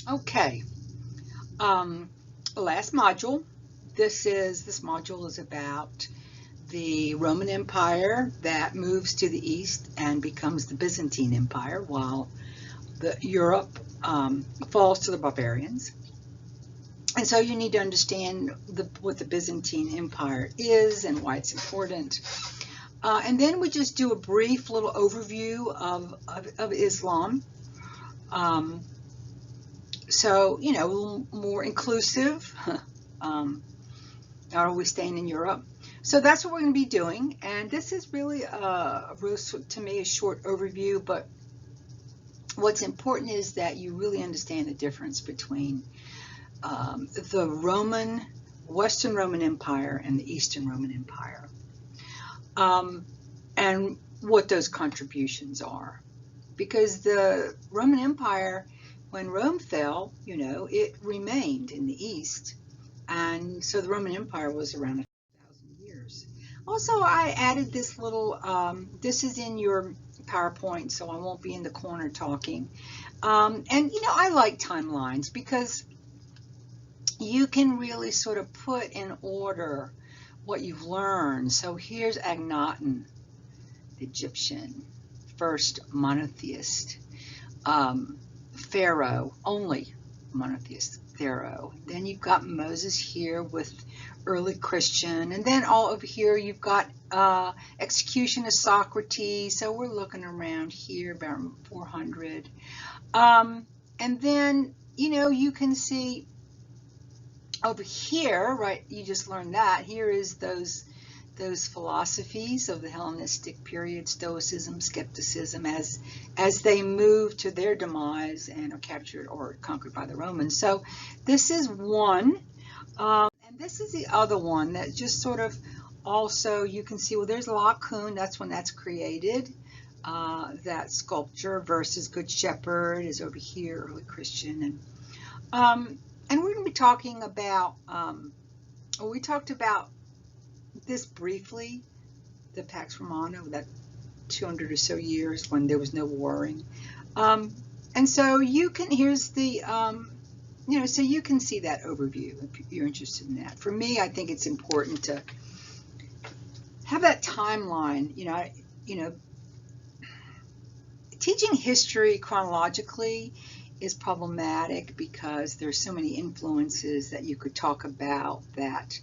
Okay. Last module. This module is about the Roman Empire that moves to the east and becomes the Byzantine Empire, while Europe falls to the barbarians. And so you need to understand what the Byzantine Empire is and why it's important. And then we just do a brief little overview of Islam. So, you know, a little more inclusive, not always staying in Europe. So that's what we're going to be doing. And this is really, to me, a short overview, but what's important is that you really understand the difference between the Western Roman Empire and the Eastern Roman Empire, and what those contributions are. Because the Roman Empire, when Rome fell, you know, it remained in the East, and so the Roman Empire was around 1,000 years. Also, I added this little, this is in your PowerPoint, so I won't be in the corner talking. And, you know, I like timelines because you can really sort of put in order what you've learned. So here's Akhenaten, the Egyptian, first monotheist pharaoh, only monotheist pharaoh. Then you've got Moses here with early Christian, and then all over here you've got execution of Socrates. So we're looking around here about 400, and then, you know, you can see over here, right, you just learned that here is those philosophies of the Hellenistic period, Stoicism, skepticism, as they move to their demise and are captured or conquered by the Romans. So this is one, and this is the other one that just sort of also, you can see, well, there's Laocoon, that's when that's created. That sculpture versus Good Shepherd is over here, early Christian. And we're going to be talking about, we talked about this briefly, the Pax Romana, that 200 or so years when there was no warring. And so you can, here's the, you know, so you can see that overview if you're interested in that. For me, I think it's important to have that timeline. You know, teaching history chronologically is problematic because there's so many influences that you could talk about that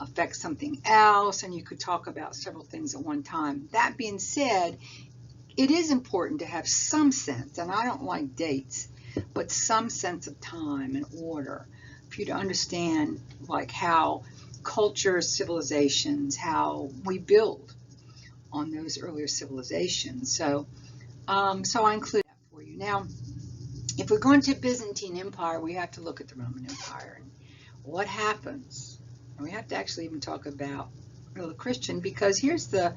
affect something else, and you could talk about several things at one time. That being said, it is important to have some sense, and I don't like dates, but some sense of time and order for you to understand, like, how cultures, civilizations, how we build on those earlier civilizations. So I include that for you. Now, if we're going to Byzantine Empire, we have to look at the Roman Empire and what happens. And we have to actually even talk about early Christian, because here's that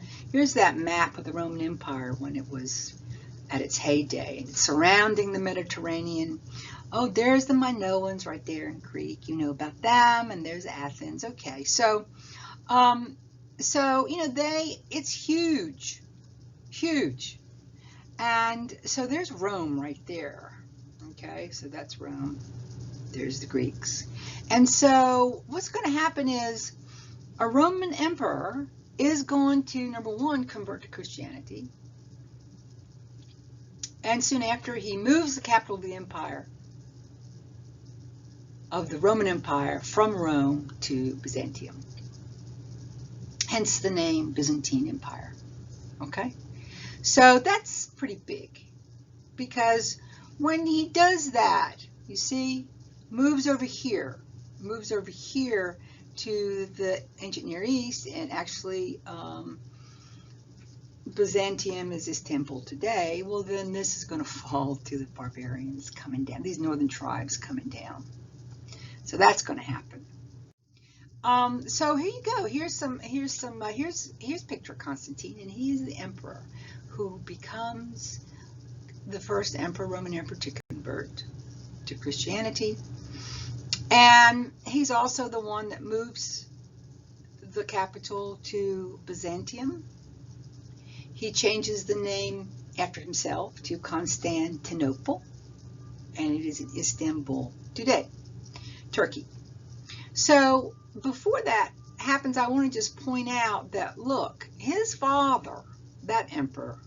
map of the Roman Empire when it was at its heyday, surrounding the Mediterranean. Oh, there's the Minoans right there in Greek. You know about them, and there's Athens. Okay, so you know, it's huge, huge, and so there's Rome right there. Okay, so that's Rome. There's the Greeks. And so what's going to happen is a Roman emperor is going to, number one, convert to Christianity. And soon after, he moves the capital of the empire, of the Roman Empire, from Rome to Byzantium. Hence the name Byzantine Empire. Okay? So that's pretty big, because when he does that, you see, moves over here to the ancient Near East, and actually Byzantium is his temple today. Well, then this is going to fall to the barbarians coming down, these northern tribes coming down. So that's going to happen. So here you go. Here's picture of Constantine, and he's the emperor who becomes the first emperor, Roman emperor, to convert to Christianity. And he's also the one that moves the capital to Byzantium. He changes the name after himself to Constantinople, and it is in Istanbul today, Turkey. So before that happens, I want to just point out that, look, his father, that emperor,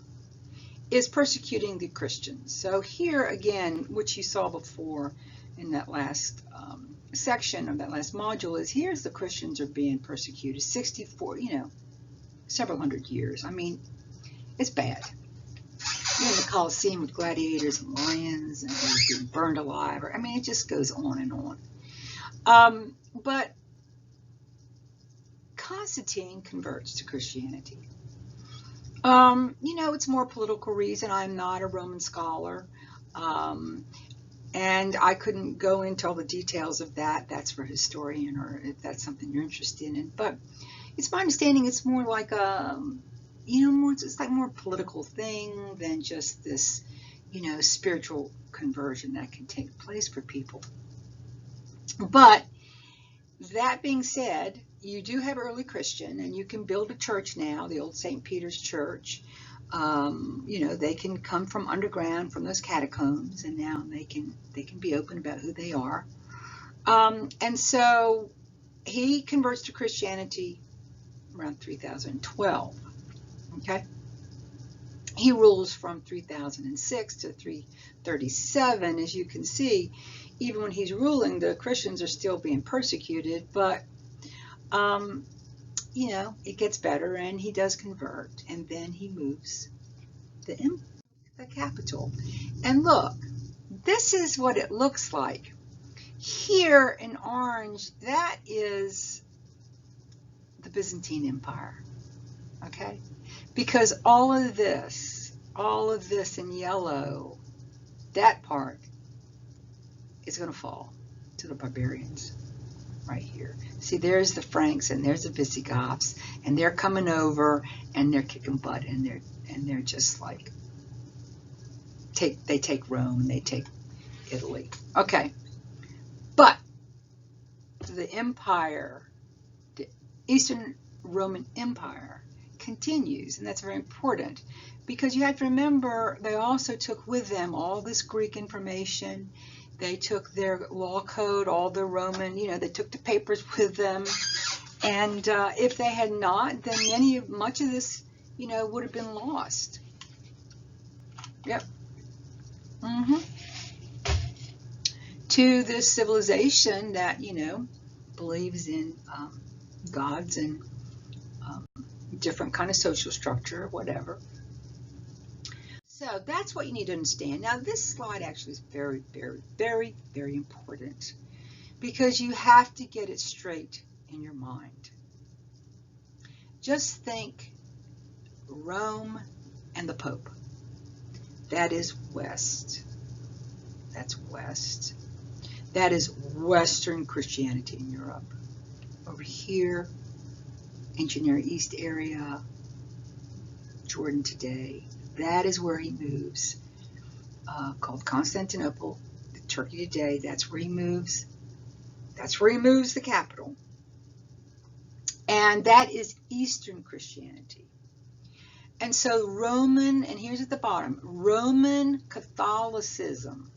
is persecuting the Christians. So here again, which you saw before in that last section of that last module, is here's the Christians are being persecuted. 64, several hundred years. I mean, it's bad. You're in the Colosseum with gladiators and lions, and they're being burned alive. I mean, it just goes on and on. But Constantine converts to Christianity. It's more political reason. I'm not a Roman scholar, and I couldn't go into all the details of that. That's for a historian, or if that's something you're interested in. But it's my understanding it's more like it's like more political thing than just this, spiritual conversion that can take place for people. But that being said, you do have early Christian, and you can build a church now, the old St. Peter's Church. They can come from underground, from those catacombs, and now they can be open about who they are. And so he converts to Christianity around 3012. Okay. He rules from 3006 to 337. As you can see, even when he's ruling, the Christians are still being persecuted, but it gets better, and he does convert, and then he moves the capital. And look, this is what it looks like. Here in orange, that is the Byzantine Empire, okay? Because all of this in yellow, that part is going to fall to the barbarians right here. See, there's the Franks, and there's the Visigoths, and they're coming over, and they're kicking butt, and they're just like they take Rome, and they take Italy. Okay, but the empire, the Eastern Roman Empire, continues, and that's very important, because you have to remember they also took with them all this Greek information. They took their law code, all the Roman, they took the papers with them. And if they had not, then much of this, would have been lost. Yep. To this civilization that, believes in gods and different kind of social structure, whatever. So that's what you need to understand. Now, this slide actually is very, very, very, very important, because you have to get it straight in your mind. Just think Rome and the Pope. That is West. That's West. That is Western Christianity in Europe. Over here, ancient Near East area, Jordan today. That is where he moves, called Constantinople, Turkey today. That's where he moves. That's where he moves the capital. And that is Eastern Christianity. And so Roman, and here's at the bottom, Roman Catholicism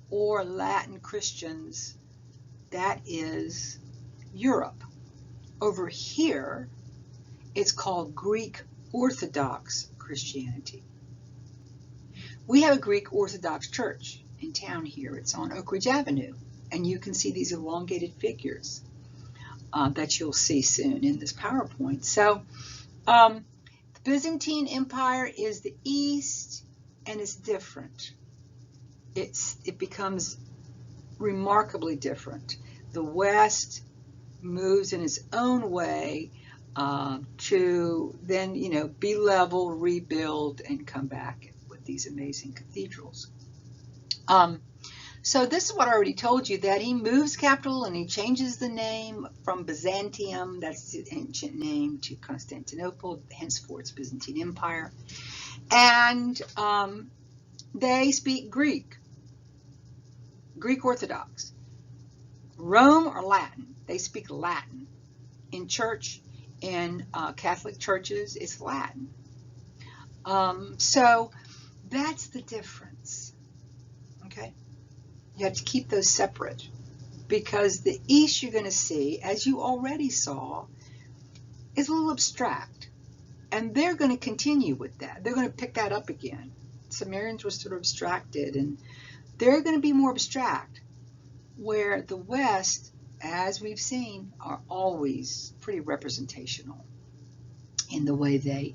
or Latin Christians, that is Europe. Over here, it's called Greek Orthodox Christianity. We have a Greek Orthodox church in town here. It's on Oak Ridge Avenue, and you can see these elongated figures that you'll see soon in this PowerPoint. So the Byzantine Empire is the East, and it's different. It becomes remarkably different. The West moves in its own way to then, be level, rebuild, and come back with these amazing cathedrals. So this is what I already told you, that he moves capital and he changes the name from Byzantium, that's the ancient name, to Constantinople, henceforth Byzantine Empire. And they speak Greek Orthodox. Rome or Latin, they speak Latin. In church, in Catholic churches, it's Latin. So that's the difference, okay? You have to keep those separate, because the East you're going to see, as you already saw, is a little abstract. And they're going to continue with that. They're going to pick that up again. Sumerians were sort of abstracted, and they're going to be more abstract, where the West, as we've seen, are always pretty representational in the way they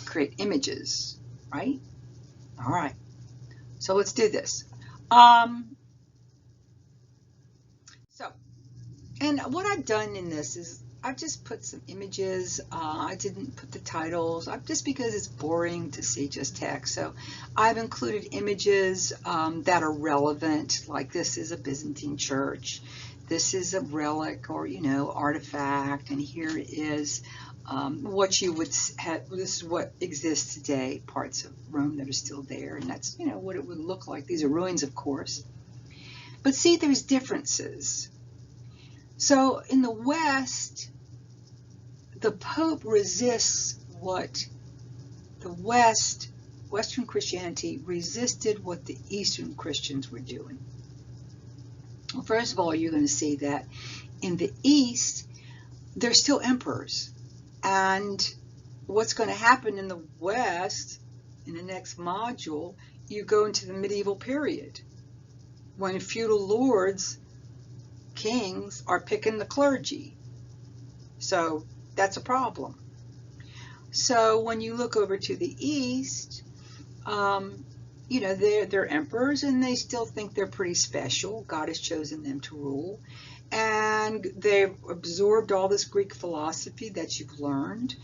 create images, right? All right, so let's do this. And what I've done in this is I've just put some images. I didn't put the titles, just because it's boring to see just text. So I've included images that are relevant, like this is a Byzantine church. This is a relic or, artifact. And here is what you would have. This is what exists today, parts of Rome that are still there. And that's, what it would look like. These are ruins, of course. But see, there's differences. So in the West, the Pope resists what the Western Christianity resisted what the Eastern Christians were doing. Well, first of all, you're going to see that in the East, they're still emperors. And what's going to happen in the West, in the next module, you go into the medieval period, when feudal lords, kings, are picking the clergy. So that's a problem. So when you look over to the East, they're emperors, and they still think they're pretty special. God has chosen them to rule. And they've absorbed all this Greek philosophy that you've learned.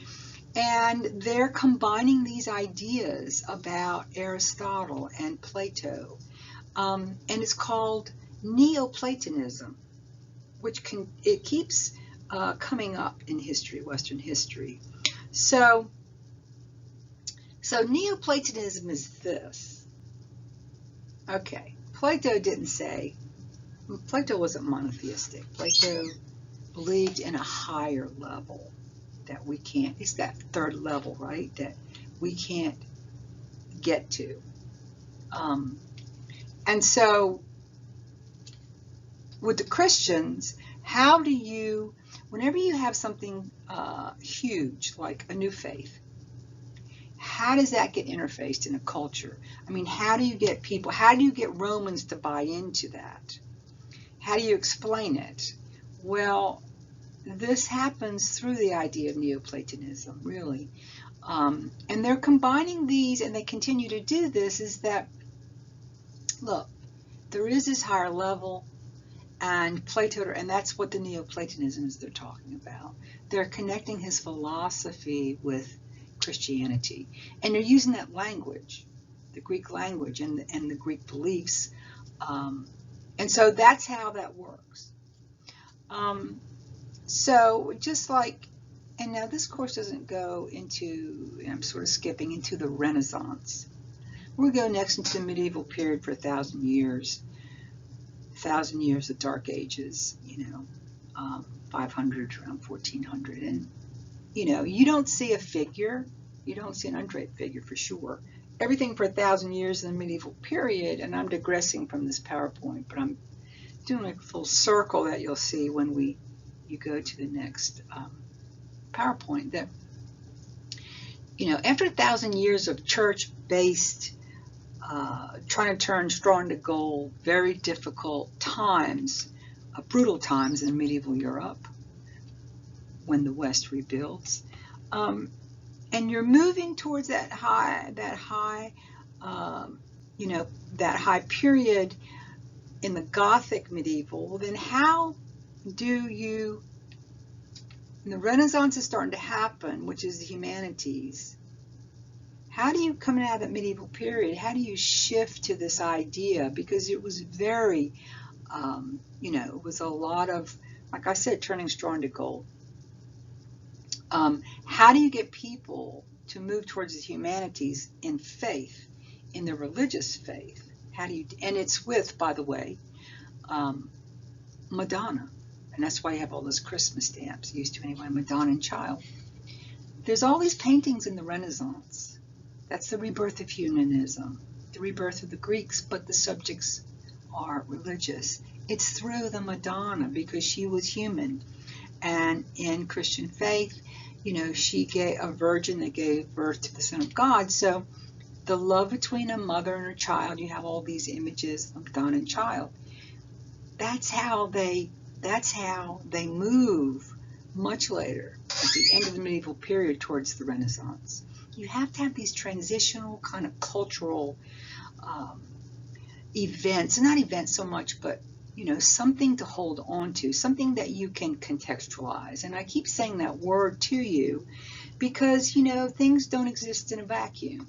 And they're combining these ideas about Aristotle and Plato. And it's called Neoplatonism, which keeps coming up in history, Western history. So Neoplatonism is this. Okay, Plato wasn't monotheistic. Plato believed in a higher level that we can't, it's that third level, right, that we can't get to. And so with the Christians, how do you, whenever you have something huge, like a new faith, how does that get interfaced in a culture? I mean, how do you get people, how do you get Romans to buy into that? How do you explain it? Well, this happens through the idea of Neoplatonism, really. And they're combining these, and they continue to do this, is that, look, there is this higher level, and Plato, and that's what the Neoplatonism is they're talking about. They're connecting his philosophy with Christianity, and they're using that language, the Greek language, and the Greek beliefs, and so that's how that works. So just like, and now this course doesn't go into, I'm sort of skipping into the Renaissance. We'll go next into the medieval period for 1,000 years. 1,000 years of Dark Ages, 500 around 1400, and you don't see a figure, you don't see an undraped figure for sure. Everything for 1,000 years in the medieval period, and I'm digressing from this PowerPoint, but I'm doing a full circle that you'll see when you go to the next PowerPoint. That after 1,000 years of church-based trying to turn straw into gold, very difficult times, brutal times in medieval Europe when the West rebuilds, and you're moving towards that high period in the Gothic medieval. Well, then how do you? And the Renaissance is starting to happen, which is the humanities. How do you, coming out of that medieval period, how do you shift to this idea? Because it was very, it was a lot of, like I said, turning straw into gold. How do you get people to move towards the humanities in faith, in their religious faith? How do you, and it's with, by the way, Madonna. And that's why you have all those Christmas stamps, used to anyway, Madonna and Child. There's all these paintings in the Renaissance. That's the rebirth of humanism, the rebirth of the Greeks, but the subjects are religious. It's through the Madonna because she was human. And in Christian faith, she gave a virgin that gave birth to the Son of God. So the love between a mother and her child, you have all these images of Madonna and child. That's how they move much later at the end of the medieval period towards the Renaissance. You have to have these transitional kind of cultural events, not events so much, but something to hold on to, something that you can contextualize. And I keep saying that word to you because things don't exist in a vacuum.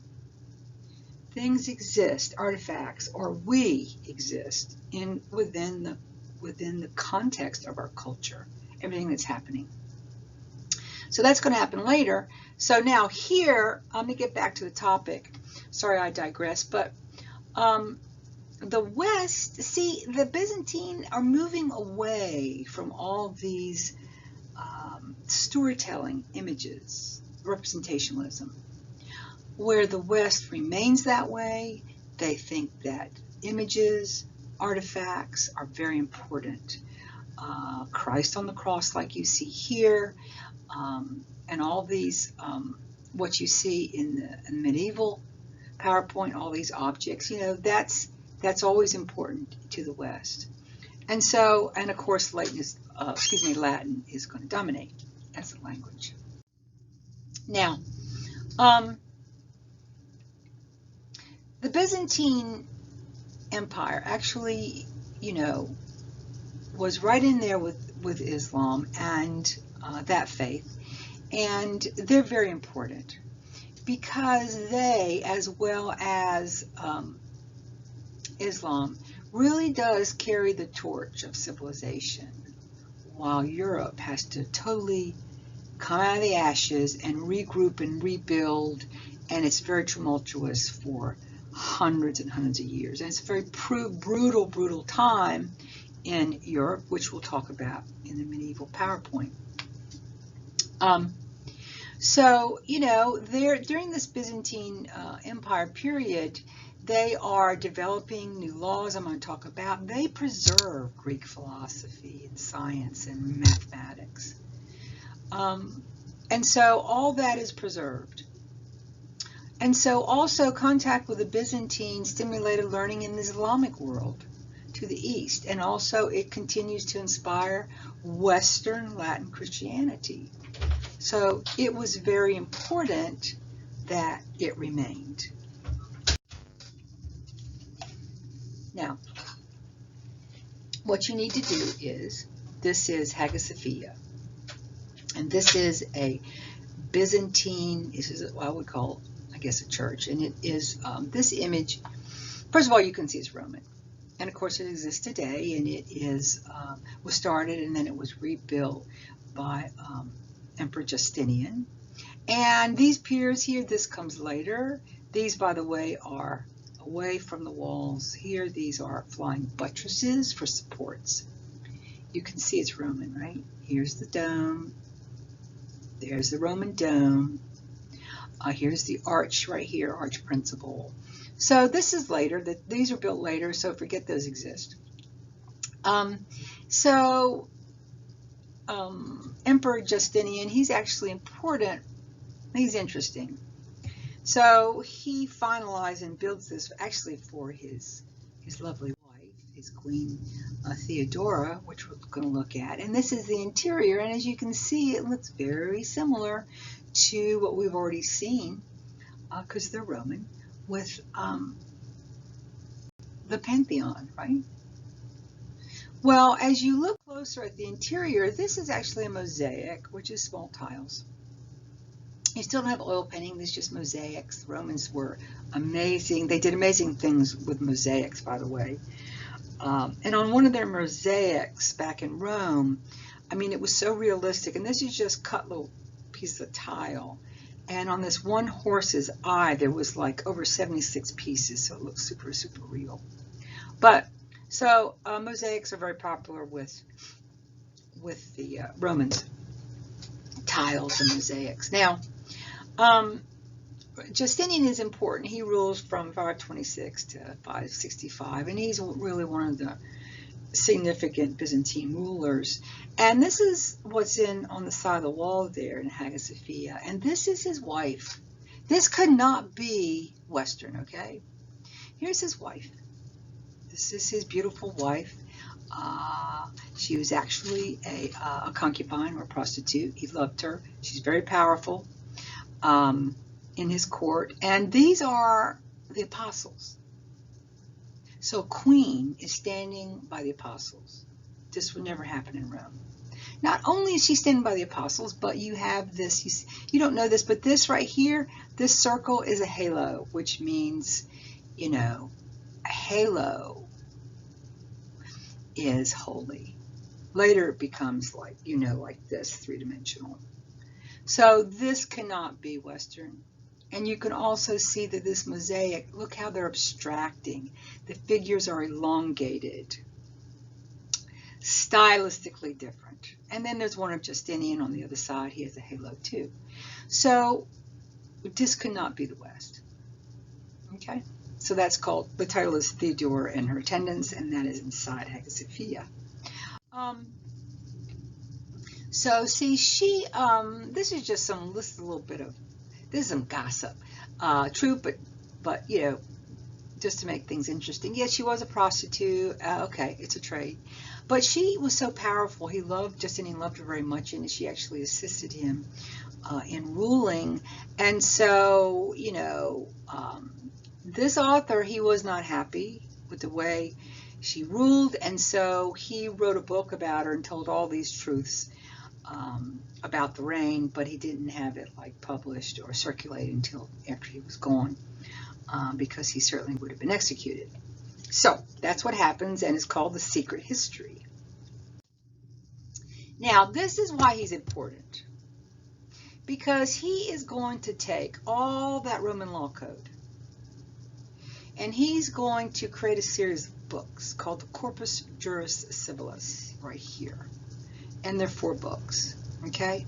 Things exist, artifacts, or we exist within the context of our culture, everything that's happening. So that's going to happen later. So now here, let me get back to the topic. Sorry, I digress, but the West, see, the Byzantine are moving away from all these storytelling images, representationalism, where the West remains that way. They think that images, artifacts are very important. Christ on the cross, like you see here, and all these, what you see in the medieval PowerPoint, all these objects, that's always important to the West. And so, and of course, Latin is going to dominate as a language. Now, the Byzantine Empire actually, was right in there with Islam and that faith. And they're very important because they, as well as Islam, really does carry the torch of civilization, while Europe has to totally come out of the ashes and regroup and rebuild, and it's very tumultuous for hundreds and hundreds of years. And it's a very brutal time in Europe, which we'll talk about in the medieval PowerPoint. So, during this Byzantine Empire period, they are developing new laws I'm going to talk about. They preserve Greek philosophy and science and mathematics. And so all that is preserved. And so also contact with the Byzantine stimulated learning in the Islamic world to the east. And also it continues to inspire Western Latin Christianity. So it was very important that it remained. Now, what you need to do is, this is Hagia Sophia. And this is a Byzantine, this is what I would call, I guess, a church. And it is this image, first of all, you can see it's Roman. And of course it exists today, and it was started and then it was rebuilt by Emperor Justinian. And these piers here, this comes later. These, by the way, are away from the walls. Here, these are flying buttresses for supports. You can see it's Roman, right? Here's the dome. There's the Roman dome. Here's the arch right here, arch principal. So this is later. These are built later, so forget those exist. Emperor Justinian, he's actually important. He's interesting. So he finalized and builds this actually for his lovely wife, his Queen Theodora, which we're going to look at. And this is the interior, and as you can see, it looks very similar to what we've already seen, because they're Roman, with the Pantheon, right? Well, as you look closer at the interior, this is actually a mosaic, which is small tiles. You still don't have oil painting, this is just mosaics. The Romans were amazing. They did amazing things with mosaics, by the way. And on one of their mosaics back in Rome, I mean, it was so realistic. And this is just cut little pieces of tile. And on this one horse's eye, there was like over 76 pieces. So it looks super, super real. But so mosaics are very popular with the Romans, tiles and mosaics. Now, Justinian is important. He rules from 526 to 565, and he's really one of the significant Byzantine rulers. And this is what's in on the side of the wall there in Hagia Sophia. And this is his wife. This could not be Western, okay? Here's his wife. This is his beautiful wife. She was actually a concubine or a prostitute. He loved her. She's very powerful in his court. And these are the apostles. So a queen is standing by the apostles. This would never happen in Rome. Not only is she standing by the apostles, but you have this, you don't know this, but this right here, this circle is a halo, which means, you know, a halo is holy. Later it becomes like, you know, like this, three-dimensional. So this cannot be Western. And you can also see that this mosaic, look how they're abstracting. The figures are elongated, stylistically different. And then there's one of Justinian on the other side. He has a halo too. So this could not be the West. Okay? So that's called, the title is Theodore and Her Attendants, and that is inside Hagia Sophia. So see, she, this is just some, this is a little bit of, this is some gossip. True, but you know, just to make things interesting. Yes, she was a prostitute. Okay, it's a trade. But she was so powerful. Justinian loved her very much, and she actually assisted him in ruling. And so, you know, this author, he was not happy with the way she ruled, and so he wrote a book about her and told all these truths about the reign, but he didn't have it like published or circulated until after he was gone, because he certainly would have been executed. So that's what happens, and it's called The Secret History. Now this is why he's important, because he is going to take all that Roman law code and he's going to create a series of books called the Corpus Juris Civilis right here. And they're 4 books, okay?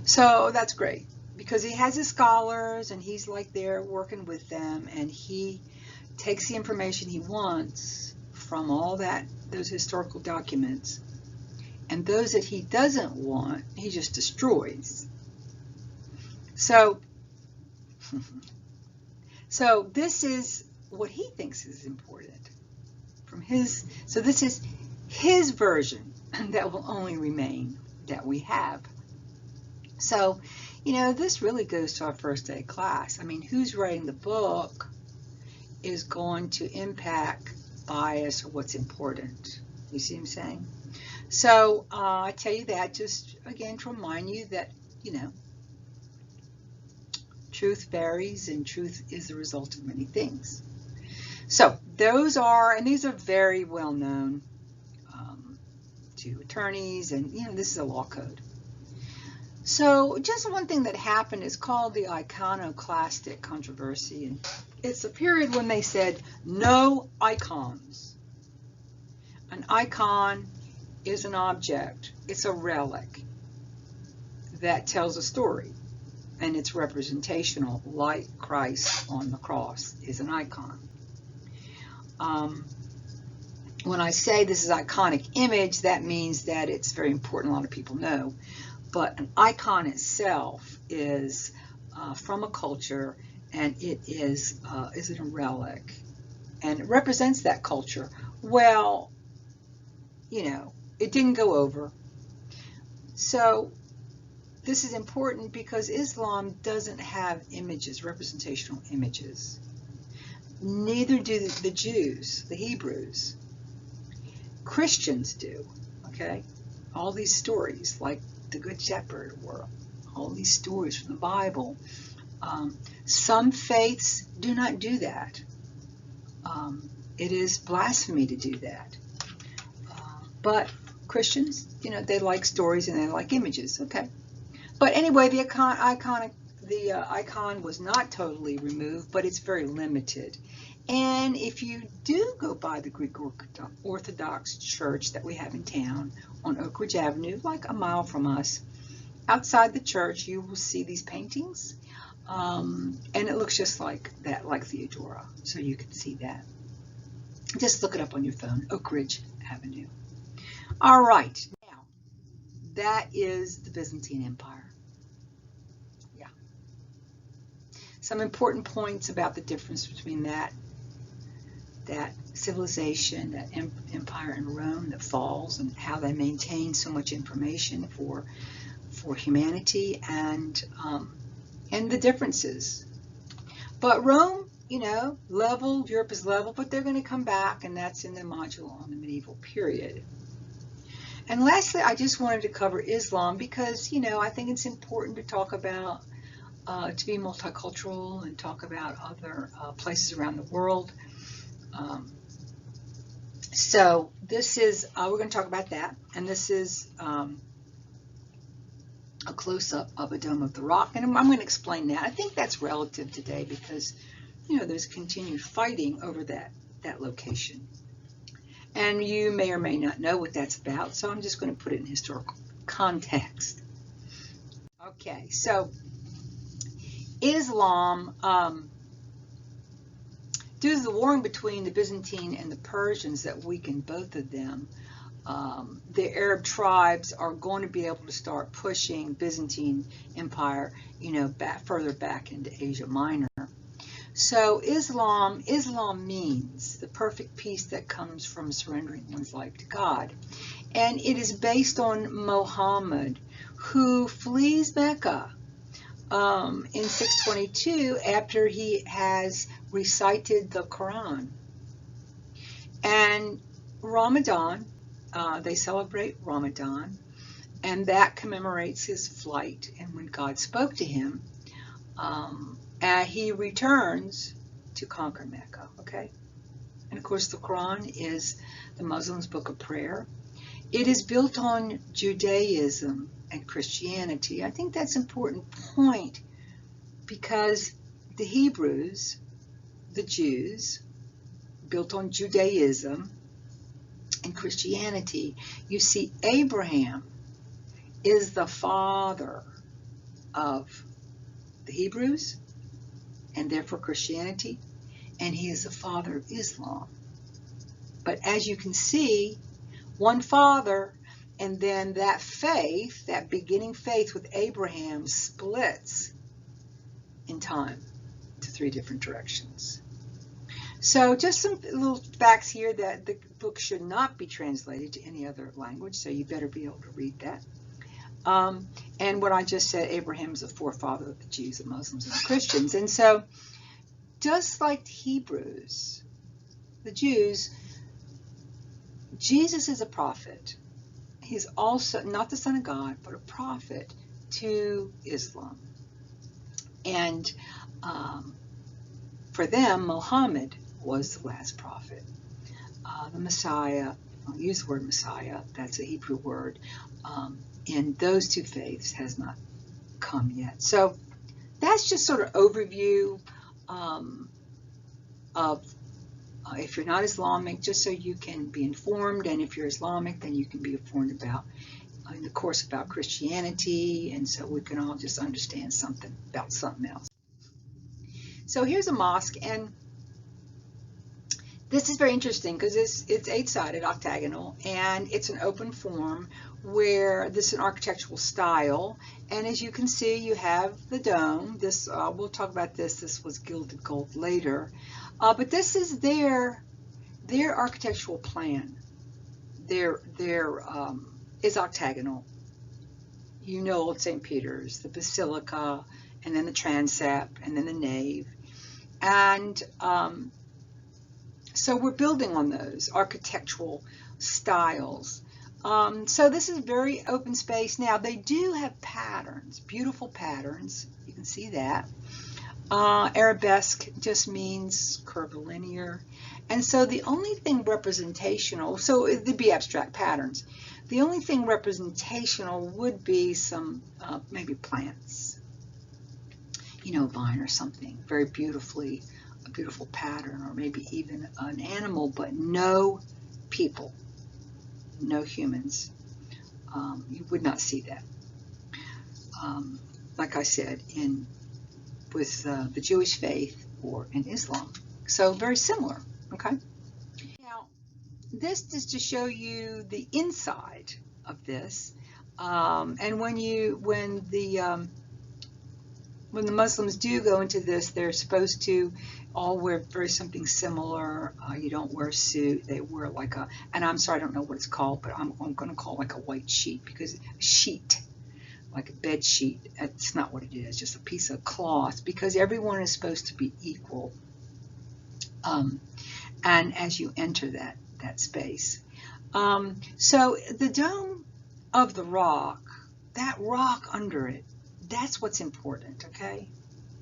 So that's great because he has his scholars and he's like there working with them, and he takes the information he wants from all those historical documents, and those that he doesn't want, he just destroys. So this is what he thinks is important from his, so this is his version that will only remain that we have. So, you know, this really goes to our first day class. I mean, who's writing the book is going to impact bias or what's important. You see what I'm saying? So I tell you that just again to remind you that, you know, truth varies and truth is the result of many things. So those are, and these are very well known to attorneys, and you know, this is a law code. So just one thing that happened is called the iconoclastic controversy, and it's a period when they said no icons. An icon is an object, it's a relic that tells a story, and it's representational, like Christ on the cross is an icon. When I say this is iconic image, that means that it's very important, a lot of people know, but an icon itself is from a culture, and it is it a relic, and it represents that culture. Well, you know, it didn't go over. So this is important because Islam doesn't have images, representational images. Neither do the Jews, the Hebrews. Christians do, okay? All these stories, like the Good Shepherd, or all these stories from the Bible. Some faiths do not do that. It is blasphemy to do that. But Christians, you know, they like stories and they like images, okay? But anyway, the icon was not totally removed, but it's very limited. And if you do go by the Greek Orthodox Church that we have in town on Oak Ridge Avenue, like a mile from us, outside the church, you will see these paintings. And it looks just like that, like Theodora. So you can see that. Just look it up on your phone, Oak Ridge Avenue. All right, now that is the Byzantine Empire. Yeah. Some important points about the difference between that civilization, that empire in Rome that falls, and how they maintain so much information for humanity, and the differences. But Rome, leveled, Europe is level, but they're going to come back, and that's in the module on the medieval period. And lastly, I just wanted to cover Islam because, I think it's important to talk about, to be multicultural and talk about other places around the world. So this is, we're going to talk about that, and this is a close-up of a Dome of the Rock, and I'm going to explain that. I think that's relative today because, there's continued fighting over that location. And you may or may not know what that's about, so I'm just going to put it in historical context. Okay, so Islam, due to the warring between the Byzantine and the Persians that weakened both of them, the Arab tribes are going to be able to start pushing Byzantine Empire, further back into Asia Minor. So Islam means the perfect peace that comes from surrendering one's life to God. And it is based on Muhammad, who flees Mecca in 622 after he has recited the Quran. And Ramadan, they celebrate Ramadan, and that commemorates his flight. And when God spoke to him, he returns to conquer Mecca, okay? And of course, the Quran is the Muslims' book of prayer. It is built on Judaism and Christianity. I think that's an important point because the Hebrews, the Jews, built on Judaism and Christianity. You see, Abraham is the father of the Hebrews and therefore Christianity, and he is the father of Islam. But as you can see, one father, and then that faith, that beginning faith with Abraham, splits in time to 3 different directions. So just some little facts here that the book should not be translated to any other language, so you better be able to read that. And what I just said, Abraham is the forefather of the Jews, the Muslims, and the Christians. And so just like the Hebrews, the Jews, Jesus is a prophet. He's also not the Son of God, but a prophet to Islam. And for them, Muhammad was the last prophet. The Messiah, I'll use the word Messiah, that's a Hebrew word, in those 2 faiths has not come yet. So that's just sort of overview of if you're not Islamic, just so you can be informed, and if you're Islamic, then you can be informed about, in the course, about Christianity, and so we can all just understand something about something else. So here's a mosque, and this is very interesting because it's 8-sided, octagonal, and it's an open form where this is an architectural style. And as you can see, you have the dome. This we'll talk about this. This was gilded gold later, but this is their architectural plan. Their is octagonal. Old St. Peter's, the Basilica, and then the transept, and then the nave, and so we're building on those architectural styles. So this is very open space. Now they do have patterns, beautiful patterns. You can see that. Arabesque just means curvilinear. And so the only thing representational, so it'd be abstract patterns. The only thing representational would be some, maybe plants, a vine or something, very beautifully, a beautiful pattern, or maybe even an animal, but no people, no humans. You would not see that. Like I said, in the Jewish faith or in Islam. So very similar. Okay. Now, this is to show you the inside of this. And when the Muslims do go into this, they're supposed to all wear very something similar. You don't wear a suit. They wear like and I'm sorry, I don't know what it's called, but I'm going to call it like a white sheet, because sheet, like a bed sheet. It's not what it is, just a piece of cloth, because everyone is supposed to be equal. And as you enter that space. So the dome of the rock, that rock under it, that's what's important, okay?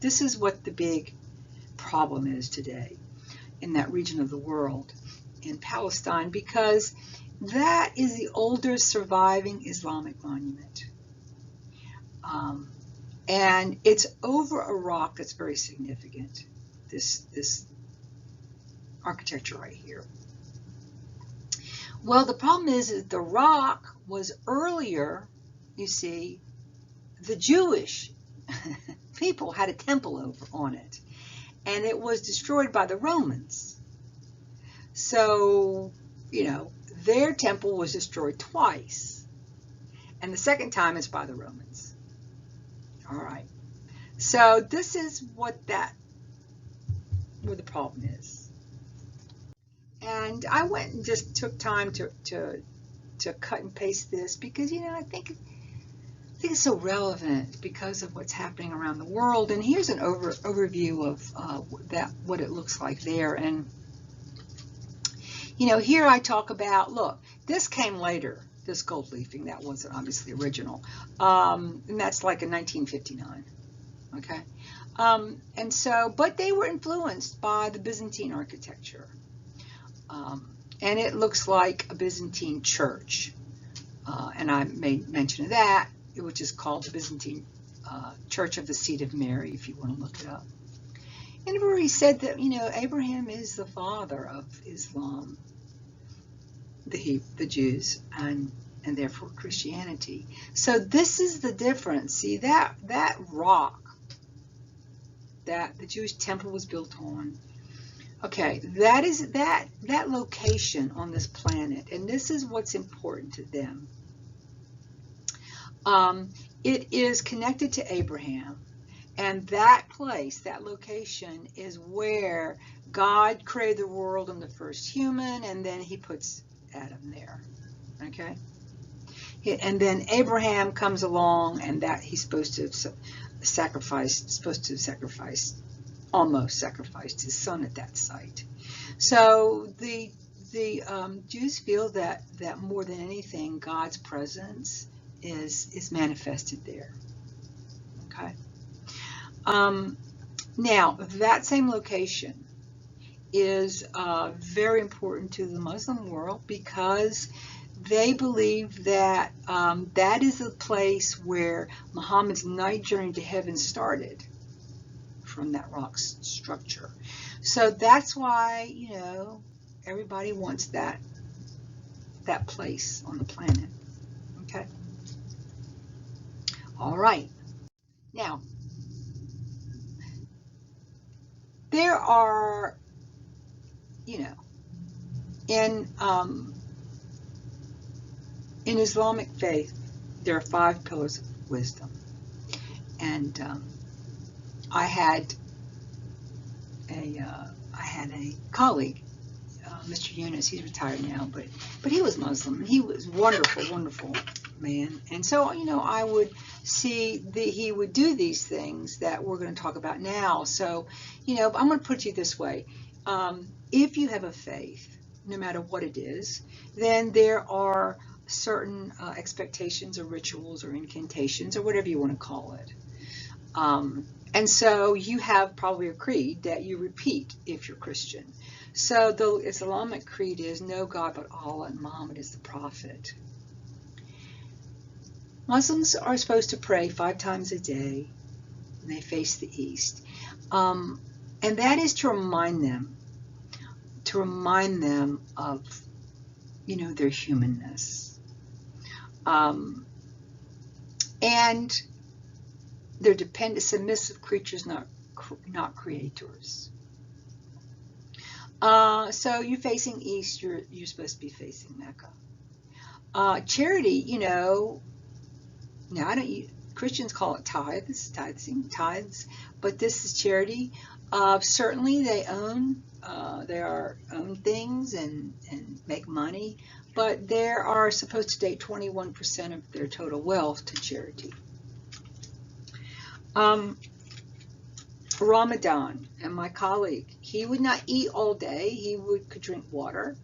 This is what the big problem is today in that region of the world, in Palestine, because that is the oldest surviving Islamic monument. And it's over a rock that's very significant, this architecture right here. Well, the problem is that the rock was earlier, you see, the Jewish people had a temple on it, and it was destroyed by the Romans. So, their temple was destroyed twice, and the second time is by the Romans. All right. So this is where the problem is. And I went and just took time to cut and paste this, because I think it's so relevant because of what's happening around the world. And here's an overview of what it looks like there. And here I talk about, look, this came later, this gold leafing, that wasn't obviously original, and that's like in 1959. Okay, and so, but they were influenced by the Byzantine architecture. And it looks like a Byzantine church. And I made mention of that, which is called the Byzantine Church of the Seat of Mary, if you want to look it up. And I've already said that, Abraham is the father of Islam, the Jews, and therefore Christianity. So this is the difference. See, that rock that the Jewish temple was built on, okay, that is that location on this planet, and this is what's important to them. It is connected to Abraham, and that place, that location, is where God created the world and the first human, and then he puts Adam there. Okay, and then Abraham comes along, and that he's supposed to almost sacrificed his son at that site. So the Jews feel that more than anything, God's presence is manifested there. Okay. Now that same location is very important to the Muslim world, because they believe that that is the place where Muhammad's night journey to heaven started, from that rock structure. So that's why, everybody wants that place on the planet. Okay. All right. Now, there are, in Islamic faith, there are 5 pillars of wisdom. And I had a colleague, Mr. Yunus. He's retired now, but he was Muslim, and he was wonderful man. And so, I would see that he would do these things that we're going to talk about now. So, I'm going to put it to you this way. If you have a faith, no matter what it is, then there are certain expectations or rituals or incantations or whatever you want to call it. And so you have probably a creed that you repeat if you're Christian. So the Islamic creed is no God but Allah, and Muhammad is the prophet. Muslims are supposed to pray 5 times a day, and they face the east. And that is to remind them of, their humanness. And they're dependent, submissive creatures, not not creators. So you're facing east, you're supposed to be facing Mecca. Charity, you know, now I don't, Christians call it tithes, but this is charity. Certainly they own things and make money, but they are supposed to donate 21% of their total wealth to charity. Ramadan, and my colleague, he would not eat all day. He could drink water.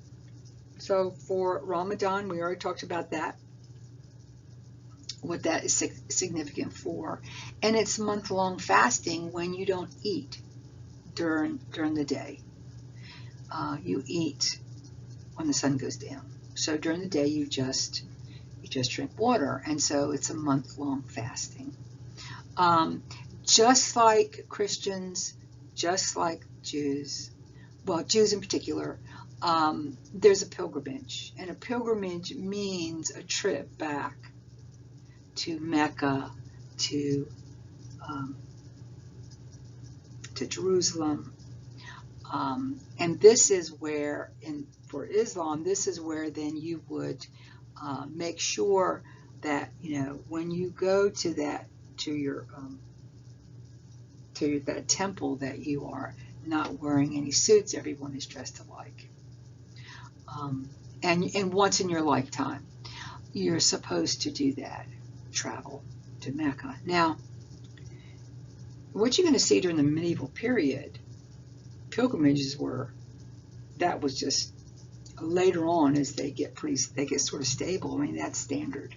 So for Ramadan, we already talked about that, what that is significant for. And it's month-long fasting when you don't eat during the day. You eat when the sun goes down. So during the day you just drink water, and so it's a month-long fasting. Just like Christians, just like Jews, well, Jews in particular, there's a pilgrimage, and a pilgrimage means a trip back to Mecca, to Jerusalem, and this is where, for Islam, this is where then you would make sure that, you know, when you go to that, that temple, that you are not wearing any suits. Everyone is dressed alike. And once in your lifetime, you're supposed to do that, travel to Mecca. Now, what you're going to see during the medieval period, pilgrimages that was just later on as they get sort of stable. I mean, that's standard.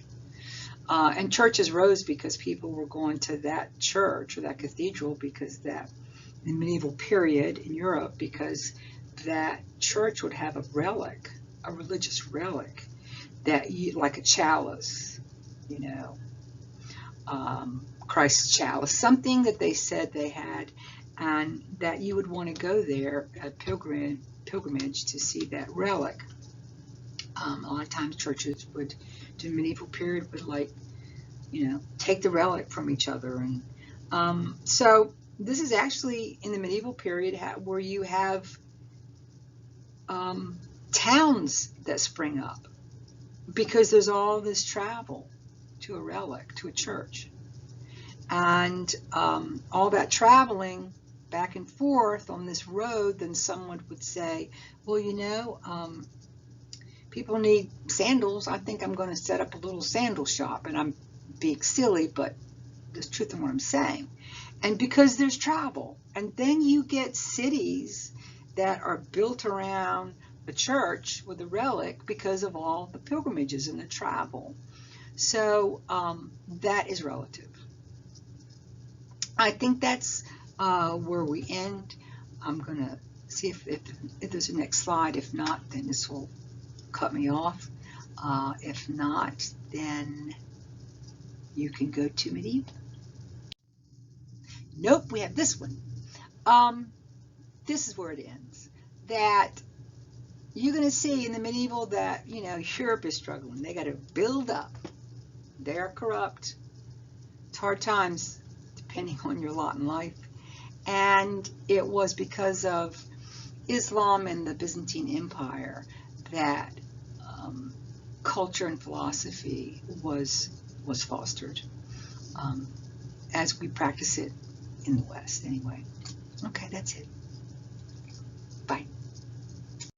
And churches rose because people were going to that church or that cathedral, because that in the medieval period in Europe, because that church would have a relic, a religious relic, like a chalice, you know, Christ's chalice, something that they said they had, and that you would want to go there at pilgrimage to see that relic. A lot of times churches would, during the medieval period, would, like, you know, take the relic from each other. And so this is actually in the medieval period where you have towns that spring up, because there's all this travel to a relic, to a church. And all that traveling back and forth on this road, then someone would say, well, you know, people need sandals. I think I'm going to set up a little sandal shop. And I'm being silly, but there's truth in what I'm saying. And because there's travel, and then you get cities that are built around the church with a relic because of all the pilgrimages and the travel. So that is relative. I think that's where we end. I'm going to see if there's a next slide. If not, then this will cut me off. If not, then you can go to medieval. Nope, we have this one. This is where it ends. That you're going to see in the medieval that, you know, Europe is struggling. They got to build up. They're corrupt. It's hard times, depending on your lot in life. And it was because of Islam and the Byzantine Empire that culture and philosophy was fostered, as we practice it in the West anyway. Okay, that's it.